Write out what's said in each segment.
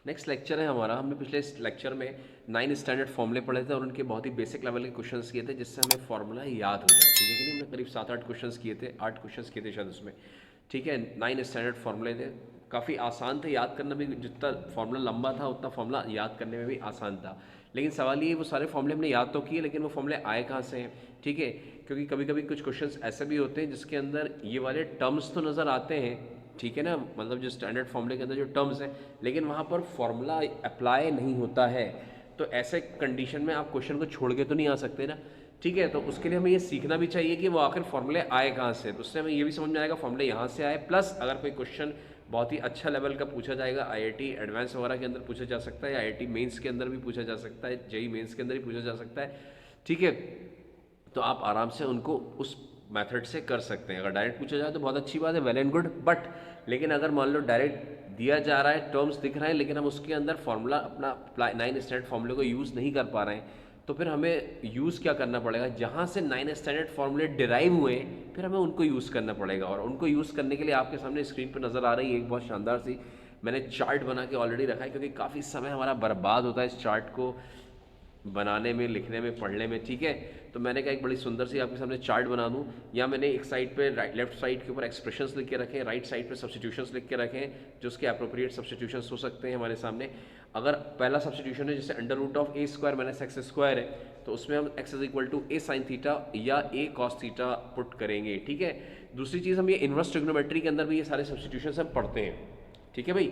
Next lecture है हमारा। हमने पिछले लेक्चर में 9 स्टैंडर्ड फॉर्मूले पढ़े थे और उनके बहुत ही बेसिक लेवल के क्वेश्चंस किए थे जिससे हमें फॉर्मूला याद हो जाए। ठीक है कि नहीं? हमने करीब 7-8 क्वेश्चंस किए थे, 8 क्वेश्चंस किए थे शायद उसमें। ठीक है, 9 स्टैंडर्ड फॉर्मूले थे, काफ़ी आसान थे याद करना भी। जितना फॉर्मूला लंबा था उतना फॉर्मूला याद करने में भी आसान था। लेकिन सवाल ये, वो सारे फॉर्मूले हमने याद तो किए लेकिन वो फॉर्मूले आए कहाँ से हैं? ठीक है, क्योंकि कभी कभी कुछ क्वेश्चंस ऐसे भी होते हैं जिसके अंदर ये वाले टर्म्स तो नज़र आते हैं, ठीक है ना, मतलब जो स्टैंडर्ड फॉर्मूले के अंदर जो टर्म्स हैं, लेकिन वहाँ पर फॉर्मूला अप्लाई नहीं होता है। तो ऐसे कंडीशन में आप क्वेश्चन को छोड़ के तो नहीं आ सकते ना। ठीक है, तो उसके लिए हमें ये सीखना भी चाहिए कि वो आखिर फॉर्मूले आए कहाँ से। तो उससे हमें ये भी समझ में आएगा फॉर्मूले यहाँ से आए, प्लस अगर कोई क्वेश्चन बहुत ही अच्छा लेवल का पूछा जाएगा, आईआईटी एडवांस वगैरह के अंदर पूछा जा सकता है, आईआईटी मेंस के अंदर भी पूछा जा सकता है, जेई मेंस के अंदर भी पूछा जा सकता है। ठीक है, तो आप आराम से उनको उस मेथड से कर सकते हैं। अगर डायरेक्ट पूछा जाए तो बहुत अच्छी बात है, वेल एंड गुड। बट लेकिन अगर मान लो डायरेक्ट दिया जा रहा है, टर्म्स दिख रहे हैं, लेकिन हम उसके अंदर फॉर्मूला अपना 9 स्टैंडर्ड फॉर्मूले को यूज़ नहीं कर पा रहे हैं, तो फिर हमें यूज़ क्या करना पड़ेगा? जहाँ से 9 स्टैंडर्ड फॉर्मूले डिराइव हुए फिर हमें उनको यूज़ करना पड़ेगा। और उनको यूज़ करने के लिए आपके सामने स्क्रीन पर नज़र आ रही है एक बहुत शानदार सी, मैंने चार्ट बना के ऑलरेडी रखा है, क्योंकि काफ़ी समय हमारा बर्बाद होता है इस चार्ट को बनाने में, लिखने में, पढ़ने में। ठीक है, तो मैंने कहा एक बड़ी सुंदर सी आपके सामने चार्ट बना दूं। या मैंने एक साइड पे लेफ्ट साइड के ऊपर एक्सप्रेशंस लिख के रखे हैं, राइट साइड पे सब्स्टिट्यूशंस लिख के रखे हैं, जो उसके अप्रोप्रिएट सब्स्टिट्यूशंस हो सकते हैं हमारे सामने। अगर पहला सब्स्टिट्यूशन है जैसे under root of A square minus x square है, तो उसमें हम X is equal to A sine theta या ए कॉस थीटा पुट करेंगे। ठीक है, दूसरी चीज़, हम ये इनवर्स ट्रिग्नोमेट्री के अंदर भी ये सारे सब्स्टिट्यूशंस हम पढ़ते हैं। ठीक है भाई,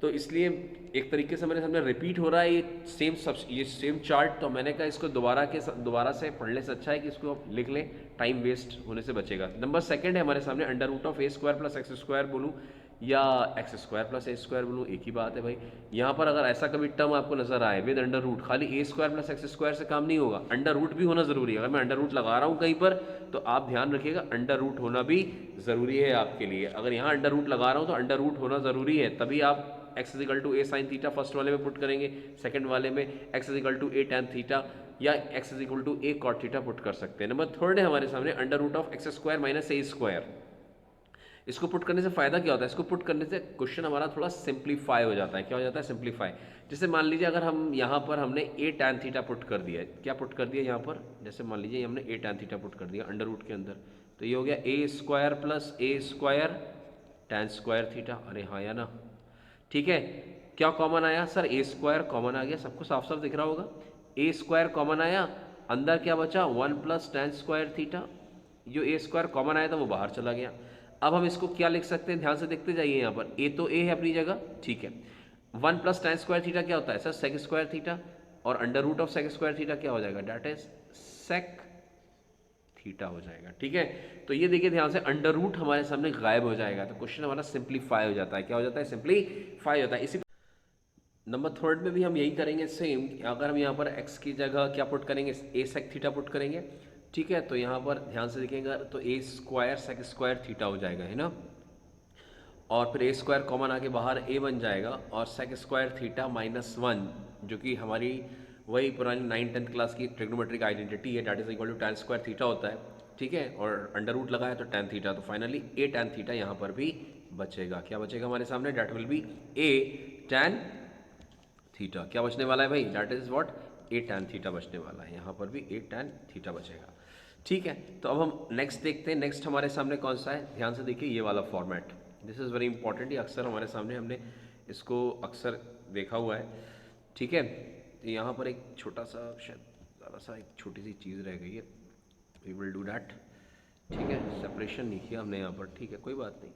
तो इसलिए एक तरीके से मेरे सामने रिपीट हो रहा है ये सेम चार्ट। तो मैंने कहा इसको दोबारा से पढ़ने से अच्छा है कि इसको आप लिख लें, टाइम वेस्ट होने से बचेगा। नंबर सेकंड है हमारे सामने under root of A square plus X square बोलूँ या X square plus A square बोलूँ, एक ही बात है भाई। यहाँ पर अगर ऐसा कभी टर्म आपको नजर आए विद अंडर रूट, खाली ए स्क्वायर प्लस एक्स स्क्वायर से काम नहीं होगा, अंडर रूट भी होना जरूरी है। अगर मैं अंडर रूट लगा रहा हूँ कहीं पर, तो आप ध्यान रखिएगा अंडर रूट होना भी ज़रूरी है आपके लिए। अगर यहाँ अंडर रूट लगा रहा हूँ तो अंडर रूट होना ज़रूरी है, तभी आप X is equal to A sine theta first वाले में पुट करेंगे, सेकंड वाले में X is equal to A tan theta या X is equal to A cot theta put कर सकते हैं। नंबर थर्ड है हमारे सामने under root of x square minus A square. इसको पुट करने से फायदा क्या होता है? इसको पुट करने से क्वेश्चन हमारा थोड़ा सिंप्लीफाई हो जाता है। क्या हो जाता है? सिंप्लीफाई। जैसे मान लीजिए अगर हम यहाँ पर हमने ए टैन थीटा पुट कर दिया है, क्या पुट कर दिया यहाँ पर? जैसे मान लीजिए हमने ए टैन थीटा पुट कर दिया अंडर रूट के अंदर, तो ये हो गया ए square plus A square tan square theta. अरे हाँ या ना? ठीक है, क्या कॉमन आया सर? ए स्क्वायर कॉमन आ गया, सबको साफ साफ दिख रहा होगा। ए स्क्वायर कॉमन आया, अंदर क्या बचा? 1 प्लस टैन स्क्वायर थीटा। जो ए स्क्वायर कॉमन आया था वो बाहर चला गया। अब हम इसको क्या लिख सकते हैं? ध्यान से देखते जाइए। यहाँ पर ए तो ए है अपनी जगह, ठीक है। 1 प्लस टैन स्क्वायर थीटा क्या होता है सर? Sec square theta. और under root of sec square theta क्या हो जाएगा? डेट इज सेक थीटा हो जाएगा। ठीक है, तो ये देखिए ध्यान से, अंडर रूट हमारे सामने गायब हो जाएगा, तो क्वेश्चन हमारा सिंप्लीफाई हो जाता है। क्या हो जाता है? सिंप्लीफाई होता है। इसी नंबर थर्ड में भी हम यही करेंगे सेम। अगर हम यहाँ पर x की जगह क्या पुट करेंगे? ए सेक थीटा पुट करेंगे। ठीक है, तो यहाँ पर ध्यान से देखेंगे तो ए स्क्वायर सेक स्क्वायर थीटा हो जाएगा, है ना। और फिर ए स्क्वायर कॉमन आके बाहर ए बन जाएगा और सेक स्क्वायर थीटा माइनस 1, जो कि हमारी वही पुरानी 9th-10th क्लास की ट्रिग्नोमेट्रिक आइडेंटिटी है, that is equal to tan square theta होता है। ठीक है, और अंडर रूट लगा है तो टैन थीटा, तो फाइनली ए टैन थीटा यहाँ पर भी बचेगा। क्या बचेगा हमारे सामने? That will be A tan theta. क्या बचने वाला है भाई? That is what? A tan theta बचने वाला है। यहाँ पर भी ए टैन थीटा बचेगा। ठीक है, तो अब हम नेक्स्ट देखते हैं। नेक्स्ट हमारे सामने कौन सा है? ध्यान से देखिए, ये वाला format, this is very important. ये अक्सर हमारे सामने, हमने इसको अक्सर देखा हुआ है। ठीक है, तो यहाँ पर एक छोटा सा, शायद ज़रा सा एक छोटी सी चीज़ रह गई है, वी विल डू दैट। ठीक है, सेपरेशन नहीं किया हमने यहाँ पर, ठीक है, कोई बात नहीं।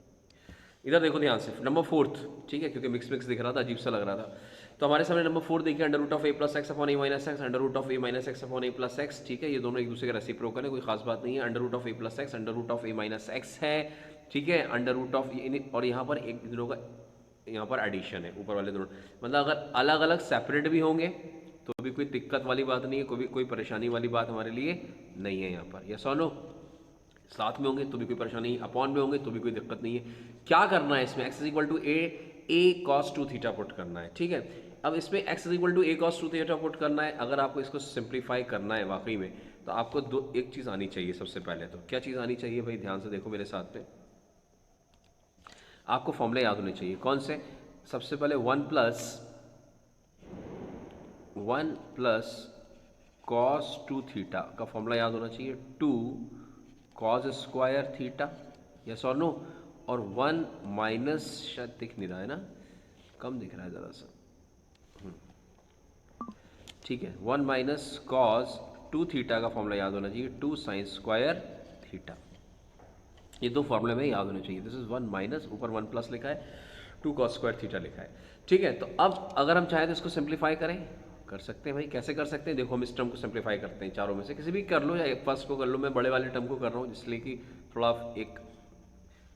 इधर देखो ध्यान से, नंबर फोर्थ। ठीक है, क्योंकि मिक्स मिक्स दिख रहा था, अजीब सा लग रहा था। तो हमारे सामने नंबर 4 देखिए, under root of A plus X upon A minus X, under root of A minus X upon A plus X. ठीक है, ये दोनों एक दूसरे के रेसिप्रोकल है, कोई खास बात नहीं है। Under root of A plus X, under root of A minus X है। ठीक है, अंडर रूट ऑफ, और यहाँ पर एक दोनों का यहाँ पर एडिशन है, ऊपर वाले दोनों। मतलब अगर अलग अलग सेपरेट भी होंगे तो भी कोई दिक्कत वाली बात नहीं है, कोई परेशानी वाली बात हमारे लिए नहीं है यहाँ पर। यस और नो? साथ में होंगे तो भी कोई परेशानी नहीं, अपॉन में होंगे तो भी कोई दिक्कत नहीं है। क्या करना है इसमें? X is equal to A cos 2 theta put करना है। ठीक है, अब इसमें X is equal to A cos 2 theta put करना है। अगर आपको इसको सिंप्लीफाई करना है वाकई में, तो आपको एक चीज़ आनी चाहिए सबसे पहले। तो क्या चीज़ आनी चाहिए भाई? ध्यान से देखो मेरे साथ में, आपको फॉर्मूले याद होने चाहिए। कौन से? सबसे पहले 1 प्लस 1 प्लस कॉस 2 थीटा का फॉर्मूला याद होना चाहिए 2 कॉस स्क्वायर थीटा, यस और नो, और 1 माइनस, शायद दिख नहीं रहा है ना, कम दिख रहा है ज़रा सा, ठीक है, 1 माइनस कॉस 2 थीटा का फॉर्मूला याद होना चाहिए 2 साइन स्क्वायर थीटा। ये दो फॉर्मूले में याद होने चाहिए। दिस इज 1 माइनस, ऊपर 1 प्लस लिखा है, 2 कॉस स्क्वायर थीटा लिखा है, ठीक है। तो अब अगर हम चाहें तो इसको सिंप्लीफाई करें, कर सकते हैं भाई। कैसे कर सकते हैं, देखो हम इस टर्म को सिंप्लीफाई करते हैं, चारों में से किसी भी कर लो, या फर्स्ट को कर लो, मैं बड़े वाले टर्म को कर रहा हूँ इसलिए कि थोड़ा एक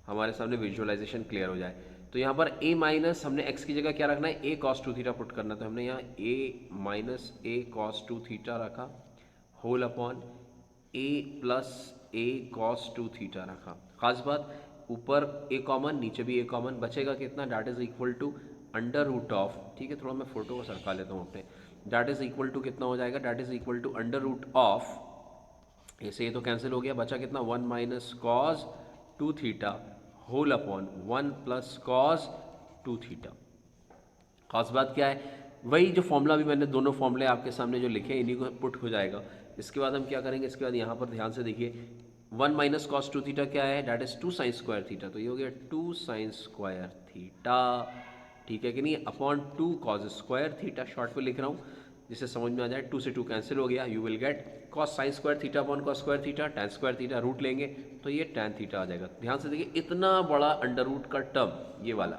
हमारे सामने विजुअलाइजेशन क्लियर हो जाए। तो यहाँ पर a माइनस, हमने x की जगह क्या रखना है, a cos 2 थीटा पुट करना, तो हमने यहाँ a minus a cos 2 theta रखा, whole upon a plus a cos 2 theta रखा। खास बात, ऊपर a कॉमन, नीचे भी a कॉमन, बचेगा कितना, that is equal to under root of, ठीक है, थोड़ा मैं फोटो को सरका लेता हूँ अपने, डैट इज इक्वल टू कितना हो जाएगा, that is equal to under root of, ऐसे ये तो कैंसिल हो गया, बचा कितना, 1 minus cos 2 theta whole upon 1 plus cos 2 theta. खास बात क्या है, वही जो फॉर्मूला भी मैंने दोनों फॉर्मूले आपके सामने जो लिखे इन्हीं को पुट हो जाएगा। इसके बाद हम क्या करेंगे, इसके बाद यहाँ पर ध्यान से देखिए, 1 माइनस कॉस 2 थीटा क्या है, that is 2 sign square theta, तो ये हो गया 2 साइन स्क्वायर थीटा, ठीक है कि नहीं, upon 2 cos square theta, short में लिख रहा हूँ जिससे समझ में आ जाए, 2 से 2 कैंसिल हो गया, you will get cos sine square theta upon cos square theta, tan square theta, root लेंगे तो ये टैन थीटा आ जाएगा। ध्यान से देखिए, इतना बड़ा अंडर रूट का टर्म, ये वाला,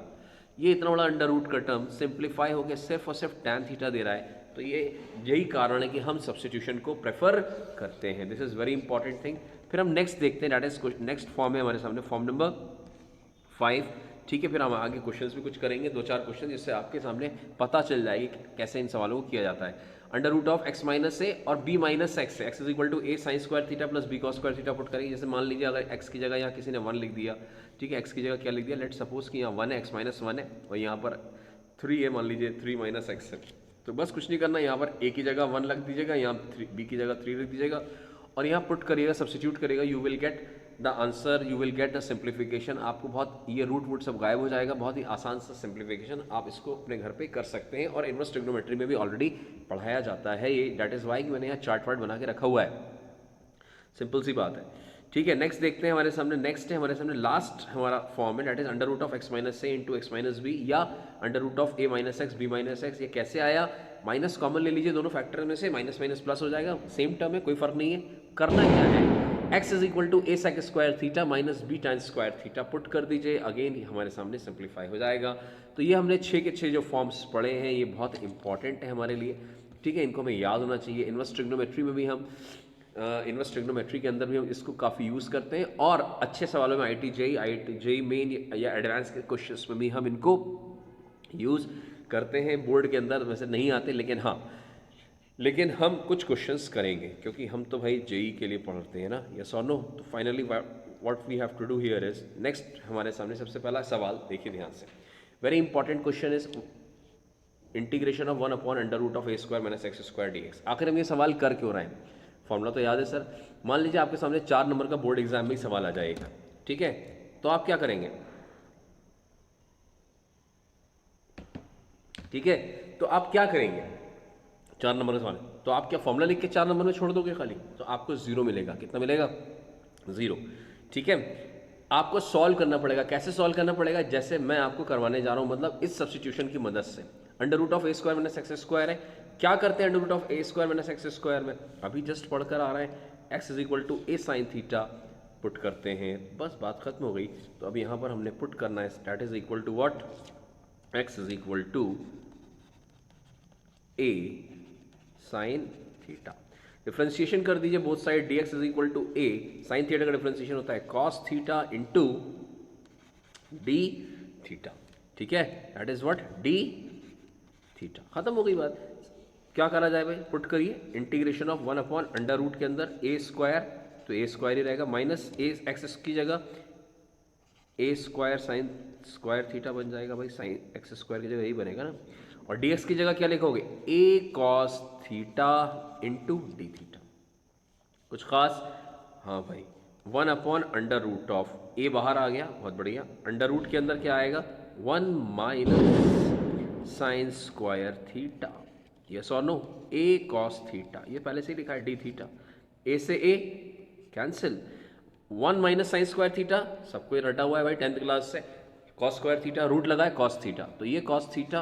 ये इतना बड़ा अंडर रूट का टर्म सिंप्लीफाई होकर सिर्फ और सिर्फ टैन थीटा दे रहा है, तो ये यही कारण है कि हम सब्सटीट्यूशन को प्रेफर करते हैं। This is very important thing. फिर हम नेक्स्ट देखते हैं, दैट इज नेक्स्ट फॉर्म है हमारे सामने, फॉर्म नंबर 5, ठीक है। फिर हम आगे क्वेश्चंस भी कुछ करेंगे, 2-4 क्वेश्चन, जिससे आपके सामने पता चल जाएगी कि कैसे इन सवालों को किया जाता है। Under root of x minus A और B minus X, X is equal to A sine square theta plus B cos square theta put करेंगे। जैसे मान लीजिए अगर एक्स की जगह यहाँ किसी ने 1 लिख दिया, ठीक है, एक्स की जगह क्या लिख दिया, लेट सपोज कि यहाँ 1 है, एक्स माइनस 1 है, और यहाँ पर 3 है, मान लीजिए 3 माइनस एक्स है, तो बस कुछ नहीं करना, यहाँ पर ए की जगह 1 लग दीजिएगा, यहाँ बी की जगह 3 लिख दीजिएगा, और यहाँ पुट करिएगा, सब्सटीट्यूट करिएगा, you will get the answer, you will get the simplification. आपको बहुत, ये रूट वूट सब गायब हो जाएगा, बहुत ही आसान सा सिंप्लीफिकेशन, आप इसको अपने घर पे कर सकते हैं, और इनवर्स ट्रिग्नोमेट्री में भी ऑलरेडी पढ़ाया जाता है ये, दैट इज वाई कि मैंने यहाँ चार्ट वार्ट बना के रखा हुआ है, सिंपल सी बात है, ठीक है। नेक्स्ट देखते हैं हमारे सामने, नेक्स्ट है हमारे सामने लास्ट हमारा फॉर्म है, that is under root of x minus A into X minus B, या under root of A minus X B minus X. ये कैसे आया, माइनस कॉमन ले लीजिए दोनों फैक्टर में से, माइनस माइनस प्लस हो जाएगा, सेम टर्म है, कोई फर्क नहीं है। करना क्या है, x is equal to A sec square theta minus B time square theta put कर दीजिए, अगेन हमारे सामने सिंप्लीफाई हो जाएगा। तो ये हमने 6 के 6 जो फॉर्म्स पढ़े हैं, ये बहुत इंपॉर्टेंट है हमारे लिए, ठीक है, इनको हमें याद होना चाहिए। इनवर्स ट्रिग्नोमेट्री में भी हम इनवर्स ट्रिग्नोमेट्री के अंदर भी हम इसको काफ़ी यूज़ करते हैं, और अच्छे सवालों में आई जेई मेन या एडवांस के क्वेश्चंस में भी हम इनको यूज़ करते हैं। बोर्ड के अंदर वैसे नहीं आते, लेकिन हाँ, लेकिन हम कुछ क्वेश्चंस करेंगे, क्योंकि हम तो भाई जेई के लिए पढ़ते हैं ना, यस और नो। तो finally what we have to do here is, next हमारे सामने सबसे पहला सवाल देखिए ध्यान से, very important question is integration of 1 upon under root of A square minus x square D X. आखिर हम ये सवाल कर क्यों रहे हैं, फॉर्मूला तो याद है सर। मान लीजिए आपके सामने 4 नंबर का बोर्ड एग्जाम में ही सवाल आ जाएगा, ठीक है, तो आप क्या करेंगे, ठीक है, तो आप क्या करेंगे, 4 नंबर का सवाल, तो आप क्या फॉर्मूला लिख के 4 नंबर में छोड़ दोगे खाली, तो आपको 0 मिलेगा, कितना मिलेगा, 0, ठीक है। आपको सॉल्व करना पड़ेगा, कैसे सॉल्व करना पड़ेगा, जैसे मैं आपको करवाने जा रहा हूँ, मतलब इस सब्स्टिट्यूशन की मदद से। Under root of A square minus x square है, क्या करते हैं under root of A square minus x square में, अभी जस्ट पढ़कर आ रहा है, X is equal to A sine theta put करते हैं, बस बात खत्म हो गई। तो अब यहाँ पर हमने पुट करना है, that is equal to what, X is equal to A sine theta, differentiation कर दीजिए both side, D X is equal to A sine theta का डिफ्रेंशिएशन होता है cos theta into D theta, ठीक है, that is what, D theta. खत्म हो गई बात। क्या करा जाए भाई, पुट करिए, integration of 1 upon under root के अंदर ए स्क्वायर, तो ए स्क्वायर ही रहेगा, माइनस ए एक्स की जगह ए स्क्वायर साइन स्क्वायर थीटा बन जाएगा भाई, साइन एक्स स्क्वायर की जगह यही बनेगा ना, और डी एक्स की जगह क्या लिखोगे, A cos theta into D theta. कुछ खास, हाँ भाई, 1 upon under root of, A बाहर आ गया, बहुत बढ़िया, अंडर रूट के अंदर क्या आएगा, 1 minus sine square theta, yes और नो, ए कॉस थीटा, ये पहले से ही लिखा है डी थीटा, ए से A cancel, 1 minus sine square theta सबको ये रटा हुआ है भाई 10th क्लास से, कॉस स्क्वायर थीटा रूट लगा है कॉस थीटा, तो ये कॉस थीटा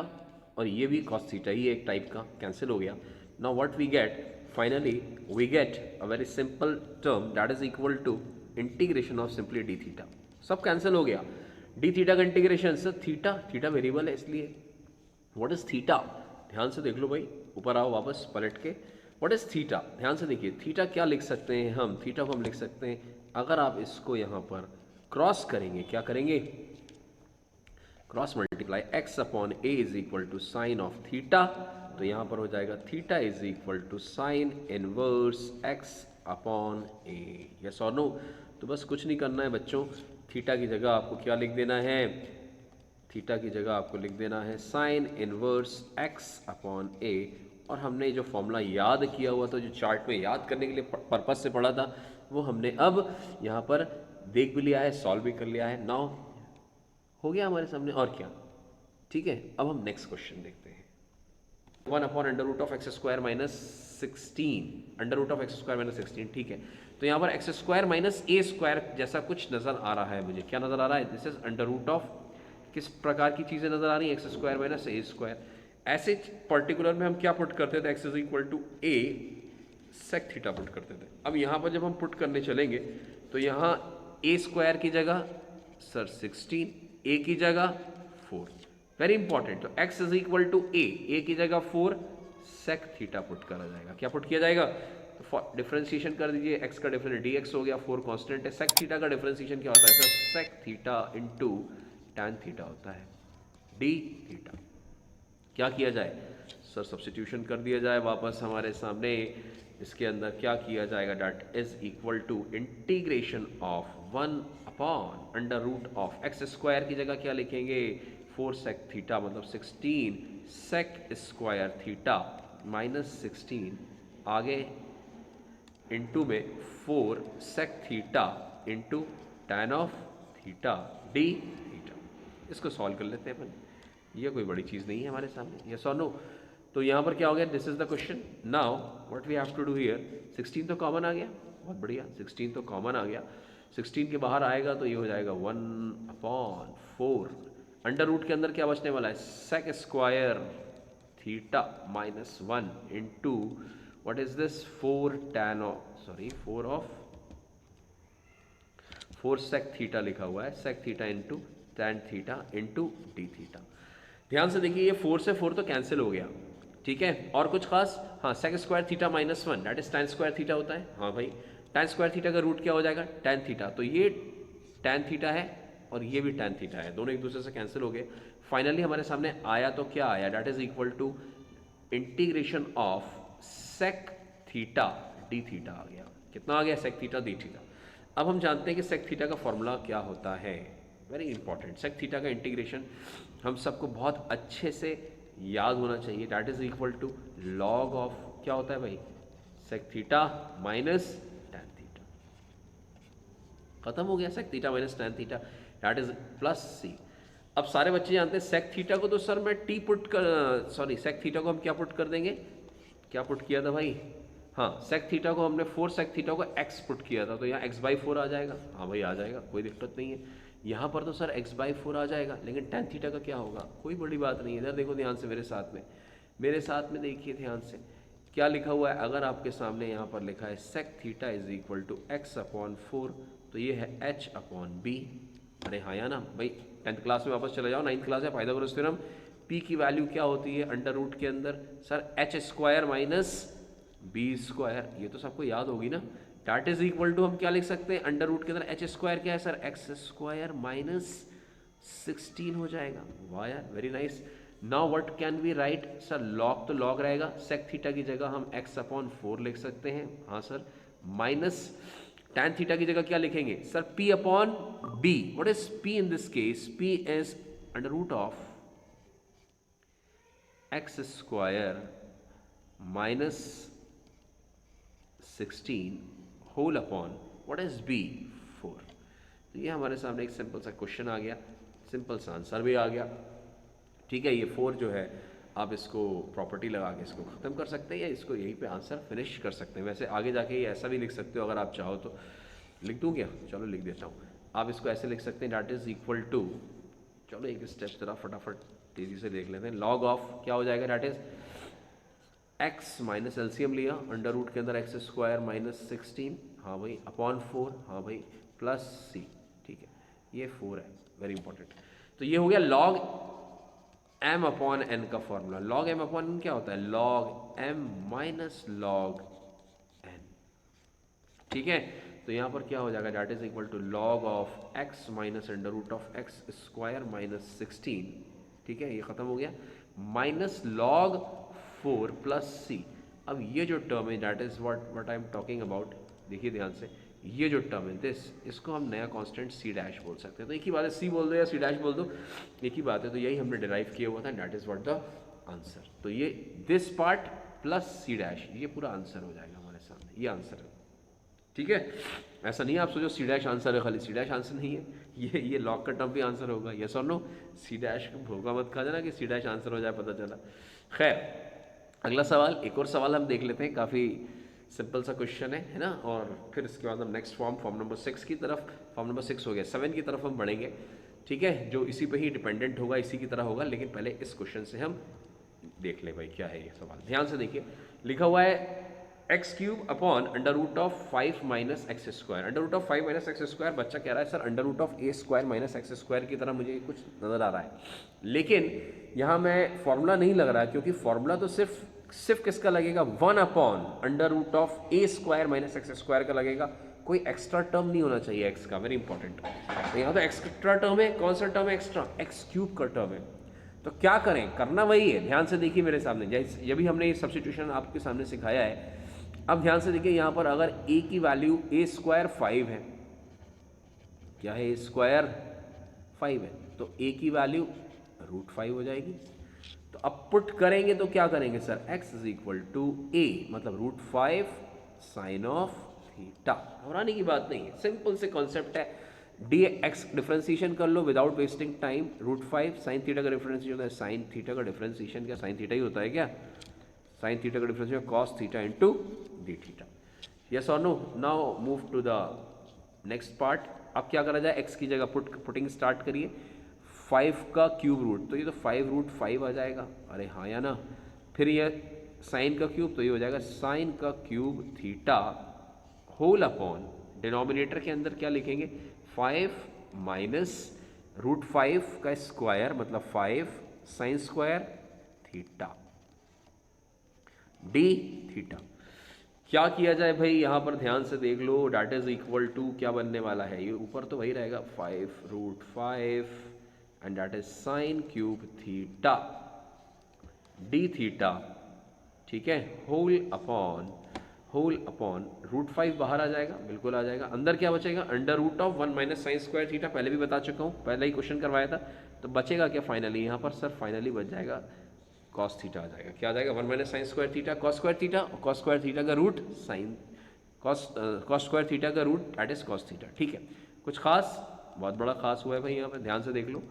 और ये भी कॉस थीटा ही एक टाइप का कैंसिल हो गया. Now what we get, finally we get a very simple term that is equal to integration of simply D theta. सब कैंसिल हो गया, डी थीटा का integration sir, theta theta variable है इसलिए. व्हाट इज थीटा, ध्यान से देख लो भाई, ऊपर आओ वापस पलट के. व्हाट इज थीटा, ध्यान से देखिए, थीटा क्या लिख सकते हैं हम, थीटा को हम लिख सकते हैं, अगर आप इसको यहाँ पर क्रॉस करेंगे, क्या करेंगे, cross multiply X upon A is equal to sine of theta, तो यहाँ पर हो जाएगा theta is equal to sine inverse X upon A. Yes और नो, तो बस कुछ नहीं करना है बच्चों, थीटा की जगह आपको क्या लिख देना है, थीटा की जगह आपको लिख देना है साइन इनवर्स एक्स अपॉन ए. और हमने जो फॉर्मूला याद किया हुआ था, जो चार्ट में याद करने के लिए पर्पस से पढ़ा था, वो हमने अब यहाँ पर देख भी लिया है, सॉल्व भी कर लिया है. नाउ हो गया हमारे सामने, और क्या, ठीक है. अब हम नेक्स्ट क्वेश्चन देखते हैं. 1 upon under root of x square minus 16, under root of x square minus 16, ठीक है. तो यहाँ पर एक्स स्क्वायर माइनस ए स्क्वायर जैसा कुछ नज़र आ रहा है मुझे, क्या नज़र आ रहा है, this is under root of, किस प्रकार की चीज़ें नज़र आ रही हैं, एक्स स्क्वायर माइनस ए स्क्वायर. ऐसे पर्टिकुलर में हम क्या पुट करते थे, x is equal to A sec theta put करते थे. अब यहाँ पर जब हम पुट करने चलेंगे तो यहाँ ए स्क्वायर की जगह सर 16, ए की जगह 4, वेरी इंपॉर्टेंट. तो एक्स इज इक्वल टू ए की जगह 4 सेक थीटा पुट करा जाएगा. क्या पुट किया जाएगा, तो डिफरेंशिएशन कर दीजिए, एक्स का डिफरेंस डी एक्स हो गया, 4 कांस्टेंट है. सेक थीटा का डिफरेंशिएशन क्या होता है sir, sec theta into tan theta होता है, डी थीटा. क्या किया जाए सर, सब्स्टिट्यूशन कर दिया जाए वापस हमारे सामने, इसके अंदर क्या किया जाएगा, that is equal to integration of 1 upon under root of x square की जगह क्या लिखेंगे, 4 सेक थीटा, मतलब 16 सेक स्क्वायर थीटा माइनस 16, आगे इंटू में 4 sec theta into tan of theta D theta. इसको सॉल्व कर लेते हैं अपन, ये कोई बड़ी चीज़ नहीं है हमारे सामने. यस और नो, तो यहाँ पर क्या हो गया, this is the question. Now what we have to do here, 16 तो कॉमन आ गया, बहुत बढ़िया, 16 तो कॉमन आ गया. 16 के बाहर आएगा तो ये हो जाएगा 1 अपॉन 4, अंडर रूट के अंदर क्या बचने वाला है, sec square theta minus 1 into what is this, 4 tan of, sorry 4 sec theta लिखा हुआ है, sec theta into tan theta into D theta. ध्यान से देखिए, ये 4 से 4 तो कैंसिल हो गया, ठीक है. और कुछ खास, हाँ, sec square theta minus 1 that is tan square theta होता है. हाँ भाई, टैन स्क्वायर थीटा का रूट क्या हो जाएगा, टैन थीटा, तो ये टैन थीटा है और ये भी टैन थीटा है, दोनों एक दूसरे से कैंसिल हो गए. फाइनली हमारे सामने आया तो क्या आया, that is equal to integration of sec theta D theta आ गया. कितना आ गया, सेक थीटा डी थीटा. अब हम जानते हैं कि सेक थीटा का फॉर्मूला क्या होता है, वेरी इंपॉर्टेंट. सेक थीटा का इंटीग्रेशन हम सबको बहुत अच्छे से याद होना चाहिए, that is equal to log of, क्या होता है भाई, sec theta minus tan theta. खत्म हो गया, sec theta minus tan theta that is plus C. अब सारे बच्चे जानते हैं सेक थीटा को तो सर मैं टी पुट कर, सॉरी सेक थीटा को हम क्या पुट कर देंगे, क्या पुट किया था भाई, हाँ, सेक थीटा को हमने 4 सेक थीटा को एक्स पुट किया था, तो यहाँ एक्स बाई 4 आ जाएगा. हाँ भाई आ जाएगा, कोई दिक्कत नहीं है. यहाँ पर तो सर एक्स बाई 4 आ जाएगा, लेकिन टैन थीटा का क्या होगा, कोई बड़ी बात नहीं है. इधर देखो ध्यान से, मेरे साथ में देखिए ध्यान से, क्या लिखा हुआ है. अगर आपके सामने यहाँ पर लिखा है sec theta is equal to x upon 4, तो ये है एच अपॉन बी. अरे हाँ या ना भाई, 10th क्लास में वापस चले जाओ, 9th क्लास है, पाइथागोरस थ्योरम. पी की वैल्यू क्या होती है अंडर रूट के अंदर, sir h square minus b square, ये तो सबको याद होगी ना. डैट इज इक्वल टू हम क्या लिख सकते हैं, अंडर रूट के अंदर एच स्क्वायर क्या है सर, एक्स स्क्वायर माइनस 16 हो जाएगा. वाह यार, very nice. Now what can we write, sir log तो लॉग रहेगा, सेक थीटा की जगह हम एक्स अपॉन 4 लिख सकते हैं. हाँ सर, माइनस टैन थीटा की जगह क्या लिखेंगे sir, p upon b. What is p in this case, p is under root of x square minus 16 whole upon what is b, 4. तो ये हमारे सामने एक सिंपल सा क्वेश्चन आ गया, सिंपल सा आंसर भी आ गया. ठीक है, ये 4 जो है आप इसको प्रॉपर्टी लगा के इसको ख़त्म कर सकते हैं या इसको यहीं पे आंसर फिनिश कर सकते हैं। वैसे आगे जाके ये ऐसा भी लिख सकते हो अगर आप चाहो तो। लिख दूँ क्या? चलो लिख देता हूँ। आप इसको ऐसे लिख सकते हैं डैट इज़ इक्वल टू, चलो एक स्टेप ज़रा फटाफट तेज़ी से देख लेते हैं। लॉग ऑफ क्या हो जाएगा, that is x minus LCM लिया, अंडर रूट के अंदर एक्स स्क्वायर माइनस 16, हाँ भाई, अपॉन 4, हाँ भाई, प्लस सी, ठीक है, ये 4 है, वेरी इंपॉर्टेंट। तो ये हो गया लॉग एम अपॉन एन का formula. Log m upon n क्या होता है? Log m minus log n, ठीक है। तो यहाँ पर क्या हो जाएगा, that is equal to log of x minus under root of x square minus 16, ठीक है, ये खत्म हो गया, माइनस लॉग 4 प्लस सी। अब ये जो टर्म है that is what I am talking about, देखिए ध्यान से, ये जो टर्म है दिस, इसको हम नया कांस्टेंट सी डैश बोल सकते हैं। तो एक ही बात है, सी बोल दो या सी डैश बोल दो, एक ही बात है। तो यही हमने डिराइव किया हुआ था, that is what the answer. तो ये this part plus c dash, ये पूरा आंसर हो जाएगा हमारे सामने, ये आंसर है, ठीक है। ऐसा नहीं है आप सोचो सी डैश आंसर है, खाली सी डैश आंसर नहीं है, ये लॉग का टर्म भी आंसर होगा, यस और नो। सी डैश भोगा मत खा जाना कि सी डैश आंसर हो जाए, पता चला। खैर, अगला सवाल, एक और सवाल हम देख लेते हैं, काफ़ी सिंपल सा क्वेश्चन है ना। और फिर इसके बाद हम नेक्स्ट फॉर्म नंबर 6 की तरफ, फॉर्म नंबर 6 हो गया, 7 की तरफ हम बढ़ेंगे, ठीक है, जो इसी पे ही डिपेंडेंट होगा, इसी की तरह होगा। लेकिन पहले इस क्वेश्चन से हम देख लें भाई क्या है ये सवाल, ध्यान से देखिए। लिखा हुआ है x cube upon under root of 5 minus x square. Under root of 5 minus x square, बच्चा कह रहा है sir under root of A square minus x square की तरह मुझे कुछ नज़र आ रहा है, लेकिन यहाँ मैं फॉर्मूला नहीं लग रहा है, क्योंकि फॉर्मूला तो सिर्फ किसका लगेगा, 1 upon under root of A square minus x square का लगेगा, कोई एक्स्ट्रा टर्म नहीं होना चाहिए एक्स का, वेरी इंपॉर्टेंट। तो यहाँ तो एक्स्ट्रा टर्म है, कौन सा टर्म है एक्स्ट्रा, एक्स क्यूब का टर्म है। तो क्या करें, करना वही है, ध्यान से देखिए मेरे सामने, जैसे ये भी हमने ये सब्स्टिट्यूशन आपके सामने सिखाया है। अब ध्यान से देखिए, यहाँ पर अगर a की वैल्यू a स्क्वायर 5 है, क्या है, a स्क्वायर 5 है, तो a की वैल्यू रूट 5 हो जाएगी। तो अब पुट करेंगे तो क्या करेंगे sir, x is equal to a, मतलब रूट 5 साइन ऑफ थीटा। घबराने की बात नहीं है, सिंपल से कॉन्सेप्ट है। dx डिफरेंशिएशन कर लो without wasting time, root 5 sine theta का डिफरेंशिएशन होता है, साइन थीटा का डिफरेंशिएशन क्या साइन थीटा ही होता है क्या, साइन थीटा का differentiation cos theta into D theta, yes और no. Now move to the next part. अब क्या करा जाए, x की जगह पुटिंग स्टार्ट करिए, 5 का क्यूब रूट, तो ये तो 5 रूट 5 आ जाएगा, अरे हाँ या ना। फिर ये साइन का क्यूब, तो ये हो जाएगा साइन का cube theta whole upon, denominator के अंदर क्या लिखेंगे, 5 माइनस रूट 5 का स्क्वायर, मतलब 5 sign square theta D theta. क्या किया जाए भाई, यहाँ पर ध्यान से देख लो, डैट इज इक्वल टू क्या बनने वाला है, ये ऊपर तो वही रहेगा 5 root 5 and that is sine cube theta D theta, ठीक है, होल अपॉन रूट 5 बाहर आ जाएगा, बिल्कुल आ जाएगा, अंदर क्या बचेगा, under root of 1 minus sine square theta, पहले भी बता चुका हूँ, पहले ही क्वेश्चन करवाया था। तो बचेगा क्या फाइनली, यहाँ पर सर फाइनली बच जाएगा कॉस थीटा आ जाएगा, क्या आ जाएगा, 1 minus sine square theta cos square theta, और कॉस स्क्वायर थीटा का root sine cos square theta का root that is cos theta, ठीक है। कुछ खास, बहुत बड़ा खास हुआ है भाई, यहाँ पे ध्यान से देख लो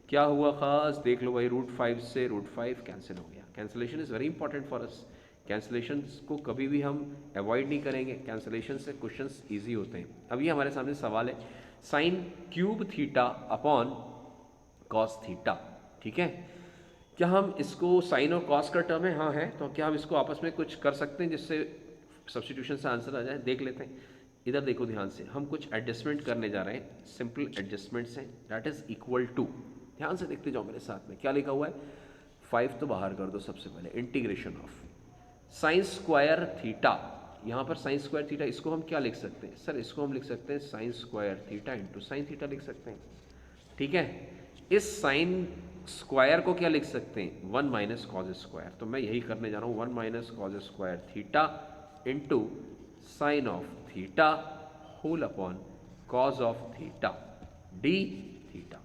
क्या हुआ खास, देख लो भाई, रूट 5 से रूट 5 कैंसिल हो गया। Cancellation is very important for us, cancellation को कभी भी हम अवॉइड नहीं करेंगे, कैंसिलेशन से क्वेश्चंस इजी होते हैं। अब ये हमारे सामने सवाल है, sign cube theta upon cos theta, ठीक है, क्या हम इसको साइन और कॉस का टर्म है, हाँ है, तो क्या हम इसको आपस में कुछ कर सकते हैं जिससे सब्स्टिट्यूशन से आंसर आ जाए, देख लेते हैं। इधर देखो ध्यान से, हम कुछ एडजस्टमेंट करने जा रहे हैं, सिंपल एडजस्टमेंट्स हैं, दैट इज इक्वल टू, ध्यान से देखते जाओ मेरे साथ में, क्या लिखा हुआ है, 5 तो बाहर कर दो सबसे पहले, integration of sine square theta, यहाँ पर साइन स्क्वायर थीटा, इसको हम क्या लिख सकते हैं सर, इसको हम लिख सकते हैं sign square theta into sine theta लिख सकते हैं, ठीक है। इस साइन स्क्वायर को क्या लिख सकते हैं, 1 माइनस कॉज स्क्वायर, तो मैं यही करने जा रहा हूँ, 1 minus cos square theta into sine of theta whole upon cos of theta D theta.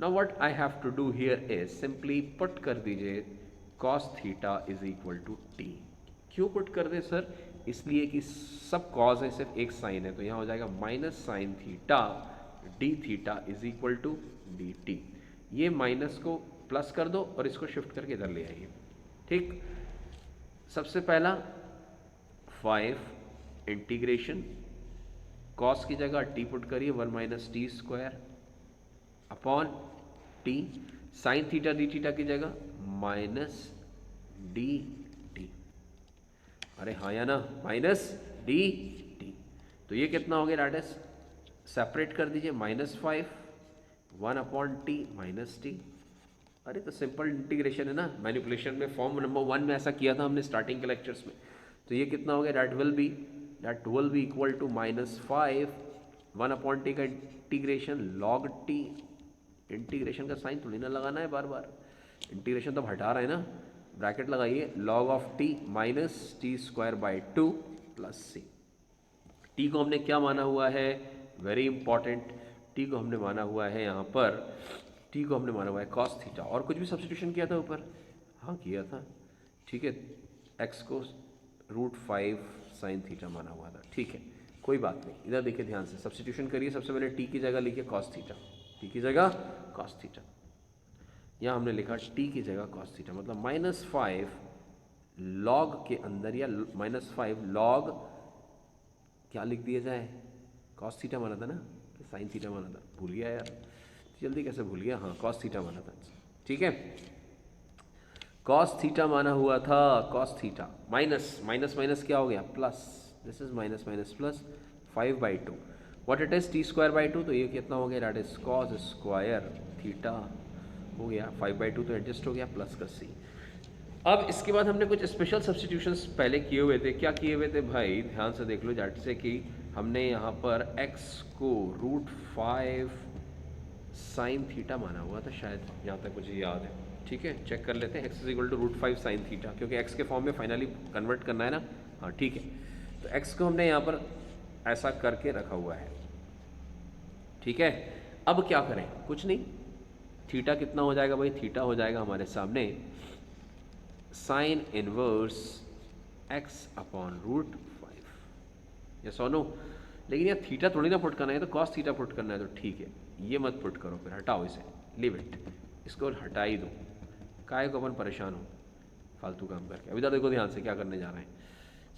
Now what I have to do here is simply put कर दीजिए cos theta is equal to t. क्यों put कर दे sir, इसलिए कि सब cause है, सिर्फ एक साइन है, तो यहाँ हो जाएगा minus sine theta D theta is equal to d t. ये माइनस को प्लस कर दो और इसको शिफ्ट करके इधर ले आइए, ठीक, सबसे पहला 5 इंटीग्रेशन कॉस की जगह टी पुट करिए 1 minus t square upon T, sign theta D theta की जगह माइनस डी टी, अरे हाँ या ना, माइनस डी टी। तो ये कितना हो गया, डेट इज सेपरेट कर दीजिए, -5 1 अपॉन टी माइनस टी। अरे तो सिंपल इंटीग्रेशन है ना, मैनिपुलेशन में फॉर्म नंबर 1 में ऐसा किया था हमने स्टार्टिंग के लेक्चर्स में। तो ये कितना हो गया, that will be equal to -5 1 upon t का इंटीग्रेशन लॉग टी। इंटीग्रेशन का साइन थोड़ी ना लगाना है बार बार, इंटीग्रेशन तो हटा रहे हैं ना, ब्रैकेट लगाइए, log of t minus t square by 2 plus c. T को हमने क्या माना हुआ है, वेरी इंपॉर्टेंट, टी को हमने माना हुआ है यहाँ पर, टी को हमने माना हुआ है कॉस थीटा। और कुछ भी सब्स्टिट्यूशन किया था ऊपर, हाँ किया था, ठीक है, एक्स को √5 साइन थीटा माना हुआ था, ठीक है, कोई बात नहीं। इधर देखिए ध्यान से, सब्स्टिट्यूशन करिए, सबसे पहले टी की जगह लिखिए कॉस थीटा, टी की जगह कॉस थीटा, यहाँ हमने लिखा टी की जगह कॉस थीटा, मतलब -5 लॉग के अंदर, या -5 लॉग क्या लिख दिया जाए, कॉस थीटा माना था ना, साइन थीटा माना था, भूल गया यार, जल्दी कैसे भूल गया, हाँ कॉस थीटा माना था, ठीक है, कॉस थीटा माना हुआ था, cos theta minus minus minus क्या हो गया, plus, this is minus minus plus 5/2, what it is T square by 2, तो ये कितना हो गया, that is cos square theta हो गया, 5/2 तो एडजस्ट हो गया, प्लस का सी। अब इसके बाद हमने कुछ स्पेशल सब्स्टिट्यूशंस पहले किए हुए थे, क्या किए हुए थे भाई, ध्यान से देख लो, जैसे कि हमने यहाँ पर x को √5 साइन थीटा माना हुआ था शायद, यहाँ तक मुझे याद है, ठीक है, चेक कर लेते हैं, x is equal to √5 sine theta, क्योंकि x के फॉर्म में फाइनली कन्वर्ट करना है ना, हाँ ठीक है, तो x को हमने यहाँ पर ऐसा करके रखा हुआ है, ठीक है। अब क्या करें, कुछ नहीं, थीटा कितना हो जाएगा भाई, थीटा हो जाएगा हमारे सामने sine inverse x upon √5, yes और नो, लेकिन यार थीटा थोड़ी ना पुट करना है, तो कॉस थीटा पुट करना है, तो ठीक है, ये मत पुट करो, फिर हटाओ इसे, लिव इट, इसको हटा ही दो, काहे को अपन परेशान हो फालतू काम करके। अभी देखो ध्यान से क्या करने जा रहे हैं,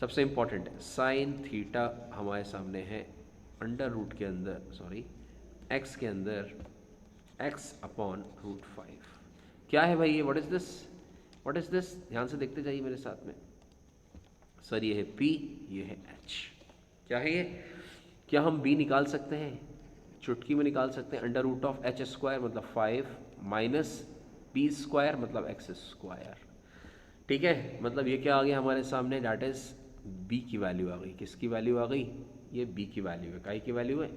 सबसे इंपॉर्टेंट है, साइन थीटा हमारे सामने है अंडर रूट के अंदर, सॉरी x के अंदर x अपॉन √5, क्या है भाई ये, व्हाट इज दिस, ध्यान से देखते जाइए मेरे साथ में, सर ये है p, ये है h, क्या है ये, क्या हम b निकाल सकते हैं, चुटकी में निकाल सकते हैं, under root of h square मतलब 5 माइनस p स्क्वायर मतलब x स्क्वायर, ठीक है, मतलब ये क्या आ गया हमारे सामने, डैट इज b की वैल्यू आ गई, किसकी वैल्यू आ गई, ये b की वैल्यू है, काई की वैल्यू है,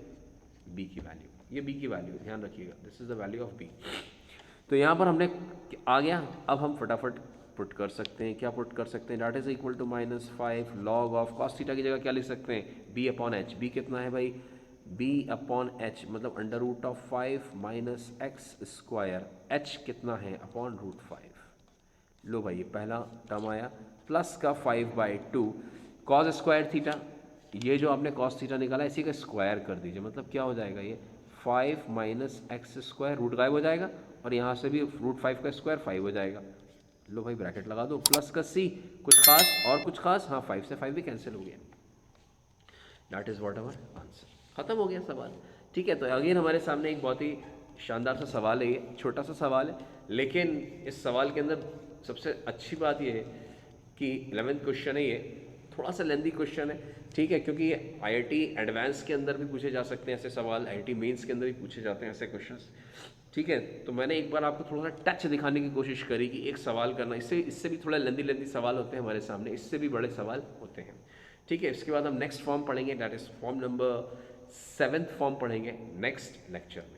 b की वैल्यू, ये b की वैल्यू है, ध्यान रखिएगा, this is the value of b। तो यहाँ पर हमने आ गया, अब हम फटाफट पुट कर सकते हैं, क्या पुट कर सकते हैं, that is equal to -5 log of cos theta की जगह क्या लिख सकते हैं, b अपॉन h, b कितना है भाई, b अपॉन h मतलब under root of 5 minus x square, h कितना है अपॉन √5, लो भाई ये पहला टर्म आया, प्लस का 5/2 कॉस स्क्वायर थीटा, ये जो आपने कॉस थीटा निकाला इसी का स्क्वायर कर दीजिए, मतलब क्या हो जाएगा ये 5 माइनस एक्स स्क्वायर, रूट गायब हो जाएगा, और यहाँ से भी √5 का स्क्वायर 5 हो जाएगा, लो भाई ब्रैकेट लगा दो, प्लस का सी, कुछ खास और कुछ खास, हाँ 5 से 5 भी कैंसिल हो गया, that is what our answer, खत्म हो गया सवाल, ठीक है। तो अगेन हमारे सामने एक बहुत ही शानदार सा सवाल है, ये छोटा सा सवाल है, लेकिन इस सवाल के अंदर सबसे अच्छी बात ये है कि 11th क्वेश्चन है, ये थोड़ा सा लेंदी क्वेश्चन है, ठीक है, क्योंकि ये IIT एडवांस के अंदर भी पूछे जा सकते हैं ऐसे सवाल, IIT मेंस के अंदर भी पूछे जाते हैं ऐसे क्वेश्चंस, ठीक है। तो मैंने एक बार आपको थोड़ा सा टच दिखाने की कोशिश करी कि एक सवाल करना, इससे भी थोड़ा लेंदी सवाल होते हैं हमारे सामने, इससे भी बड़े सवाल होते हैं, ठीक है। इसके बाद हम नेक्स्ट फॉर्म पढ़ेंगे, that is form number 7th form पढ़ेंगे नेक्स्ट लेक्चर में।